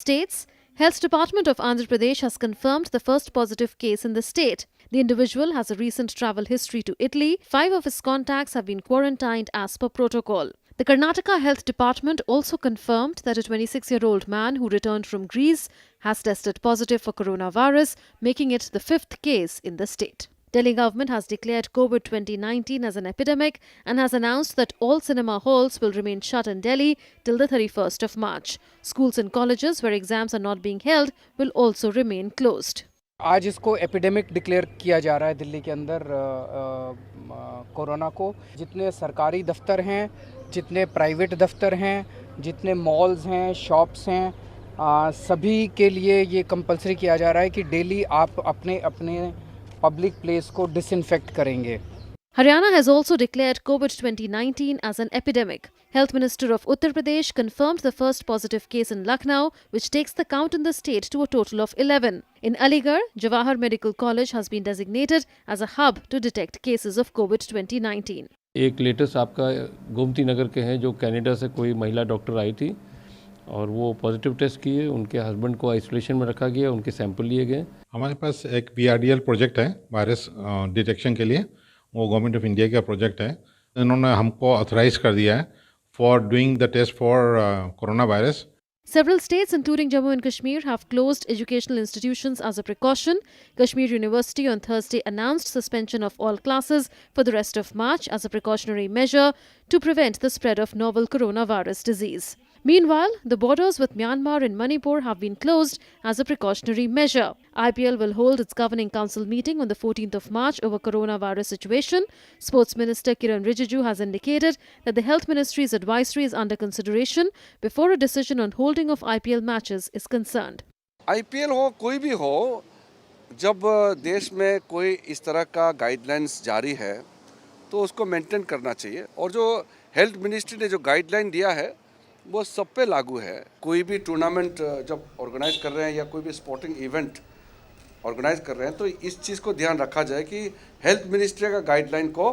States. Health Department of Andhra Pradesh has confirmed the first positive case in the state. The individual has a recent travel history to Italy. 5 of his contacts have been quarantined as per protocol. The Karnataka Health Department also confirmed that a 26-year-old man who returned from Greece has tested positive for coronavirus, making it the 5th case in the state. Delhi government has declared COVID-2019 as an epidemic and has announced that all cinema halls will remain shut in Delhi till the 31st of March. Schools and colleges where exams are not being held will also remain closed. आज इसको epidemic declare किया जा रहा है दिल्ली के अंदर corona को। जितने सरकारी दफ्तर हैं, जितने प्राइवेट दफ्तर हैं, जितने मॉल्स हैं, शॉप्स हैं, सभी के लिए ये कंपलसरी किया जा रहा है कि डेली आप अपने अपने पब्लिक प्लेस को डिसइंफेक्ट करेंगे। Haryana has also declared COVID-2019 as an epidemic. Health Minister of Uttar Pradesh confirmed the first positive case in Lucknow, which takes the count in the state to a total of 11. In Aligarh, Jawahar Medical College has been designated as a hub to detect cases of COVID-2019. एक latest आपका गोमती नगर के हैं जो Canada से कोई महिला doctor आई थी और वो पॉजिटिव टेस्ट किए, उनके हस्बैंड को आइसोलेशन में रखा गया, उनके सैंपल लिए गए। हमारे पास एक VRDL प्रोजेक्ट है वायरस डिटेक्शन के लिए, वो गवर्नमेंट ऑफ इंडिया का प्रोजेक्ट है। इन्होंने हमको ऑथराइज कर दिया है for doing the test for corona virus. Several states, including Jammu and Kashmir, have closed educational institutions as a precaution. Kashmir University on Thursday announced suspension of all classes for the rest of March as a precautionary measure to prevent the spread of novel coronavirus disease. Meanwhile, the borders with Myanmar and Manipur have been closed as a precautionary measure. IPL will hold its governing council meeting on the 14th of March over coronavirus situation. Sports Minister Kiran Rijiju has indicated that the Health Ministry's advisory is under consideration before a decision on holding of IPL matches is concerned. IPL हो कोई भी हो, जब देश में कोई इस तरह का गाइडलाइंस जारी है तो उसको मेंटेन करना चाहिए और जो हेल्थ मिनिस्ट्री ने जो गाइडलाइन दिया है वो सब पे लागू है। कोई भी टूर्नामेंट जब ऑर्गेनाइज कर रहे हैं या कोई भी स्पोर्टिंग इवेंट ऑर्गेनाइज कर रहे हैं तो इस चीज़ को ध्यान रखा जाए कि हेल्थ मिनिस्ट्री का गाइडलाइन को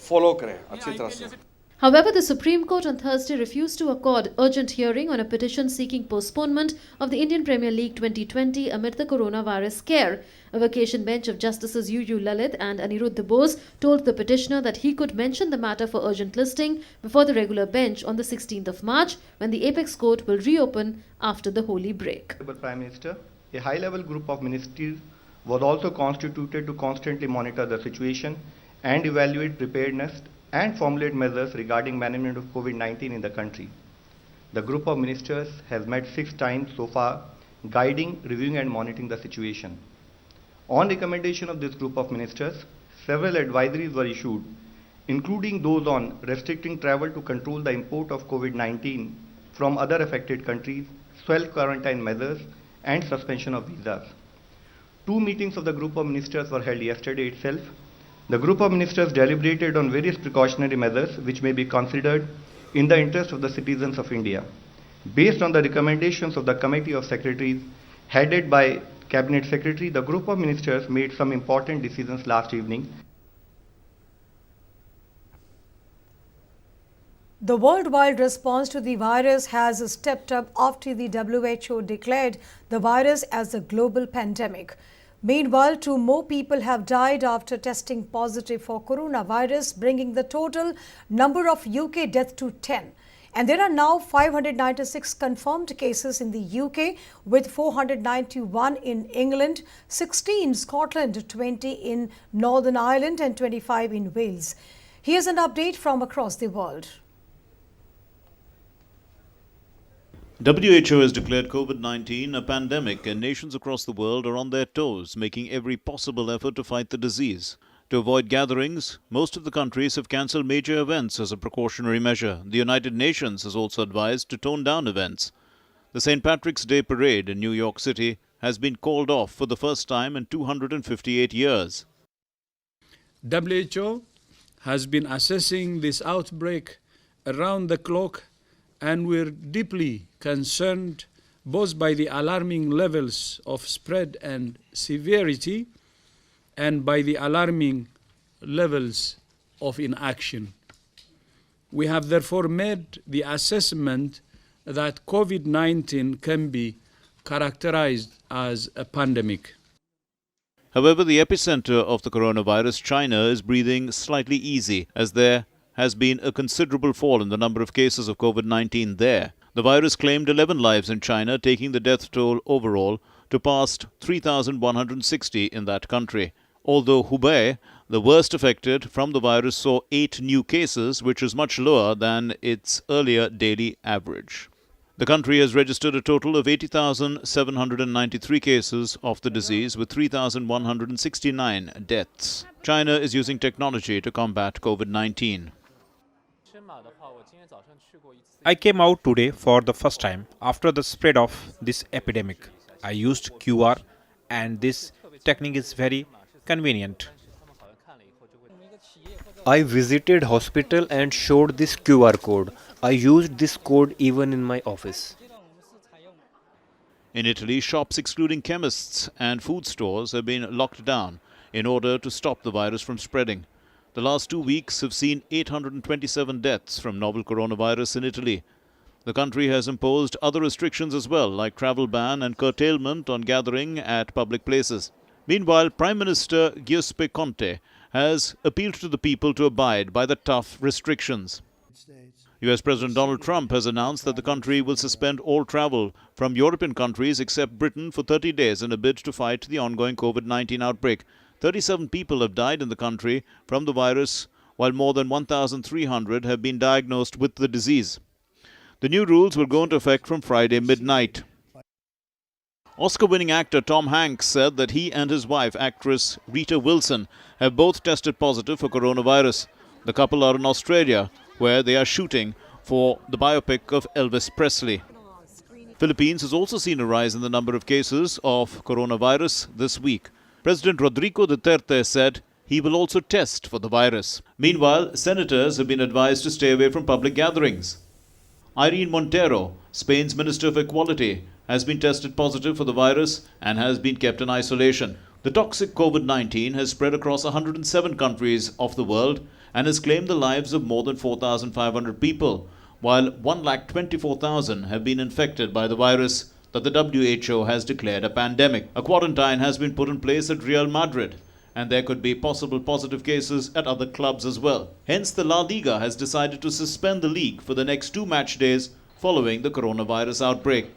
फॉलो करें अच्छी तरह से। However, the Supreme Court on Thursday refused to accord urgent hearing on a petition seeking postponement of the Indian Premier League 2020 amid the coronavirus scare. A vacation bench of Justices U. Lalit and Aniruddha Bose told the petitioner that he could mention the matter for urgent listing before the regular bench on the 16th of March, when the Apex Court will reopen after the holy break. Prime Minister, a high-level group of ministers was also constituted to constantly monitor the situation and evaluate preparedness and formulate measures regarding management of COVID-19 in the country. The group of ministers has met 6 times so far, guiding, reviewing and monitoring the situation. On recommendation of this group of ministers, several advisories were issued, including those on restricting travel to control the import of COVID-19 from other affected countries, self-quarantine measures and suspension of visas. 2 meetings of the group of ministers were held yesterday itself. The group of ministers deliberated on various precautionary measures which may be considered in the interest of the citizens of India. Based on the recommendations of the Committee of Secretaries headed by Cabinet Secretary, the group of ministers made some important decisions last evening. The worldwide response to the virus has stepped up after the WHO declared the virus as a global pandemic. Meanwhile, 2 more people have died after testing positive for coronavirus, bringing the total number of UK deaths to 10. And there are now 596 confirmed cases in the UK, with 491 in England, 60 in Scotland, 20 in Northern Ireland and 25 in Wales. Here's an update from across the world. WHO has declared COVID-19 a pandemic, and nations across the world are on their toes, making every possible effort to fight the disease. To avoid gatherings, most of the countries have cancelled major events as a precautionary measure. The United Nations has also advised to tone down events. The St. Patrick's Day Parade in New York City has been called off for the first time in 258 years. WHO has been assessing this outbreak around the clock, and we're deeply concerned both by the alarming levels of spread and severity and by the alarming levels of inaction. We have therefore made the assessment that COVID-19 can be characterized as a pandemic. However, the epicenter of the coronavirus, China, is breathing slightly easy as there has been a considerable fall in the number of cases of COVID-19 there. The virus claimed 11 lives in China, taking the death toll overall to past 3,160 in that country. Although Hubei, the worst affected from the virus, saw 8 new cases, which is much lower than its earlier daily average. The country has registered a total of 80,793 cases of the disease, with 3,169 deaths. China is using technology to combat COVID-19. I came out today for the first time after the spread of this epidemic. I used QR and this technique is very convenient. I visited hospital and showed this QR code. I used this code even in my office. In Italy, shops excluding chemists and food stores have been locked down in order to stop the virus from spreading. The last 2 weeks have seen 827 deaths from novel coronavirus in Italy. The country has imposed other restrictions as well, like travel ban and curtailment on gathering at public places. Meanwhile, Prime Minister Giuseppe Conte has appealed to the people to abide by the tough restrictions. US President Donald Trump has announced that the country will suspend all travel from European countries except Britain for 30 days in a bid to fight the ongoing COVID-19 outbreak. 37 people have died in the country from the virus, while more than 1,300 have been diagnosed with the disease. The new rules will go into effect from Friday midnight. Oscar-winning actor Tom Hanks said that he and his wife, actress Rita Wilson, have both tested positive for coronavirus. The couple are in Australia, where they are shooting for the biopic of Elvis Presley. Philippines has also seen a rise in the number of cases of coronavirus this week. President Rodrigo Duterte said he will also test for the virus. Meanwhile, senators have been advised to stay away from public gatherings. Irene Montero, Spain's Minister for Equality, has been tested positive for the virus and has been kept in isolation. The toxic COVID-19 has spread across 107 countries of the world and has claimed the lives of more than 4,500 people, while 124,000 have been infected by the virus that the WHO has declared a pandemic. A quarantine has been put in place at Real Madrid, and there could be possible positive cases at other clubs as well. Hence, the La Liga has decided to suspend the league for the next 2 match days following the coronavirus outbreak.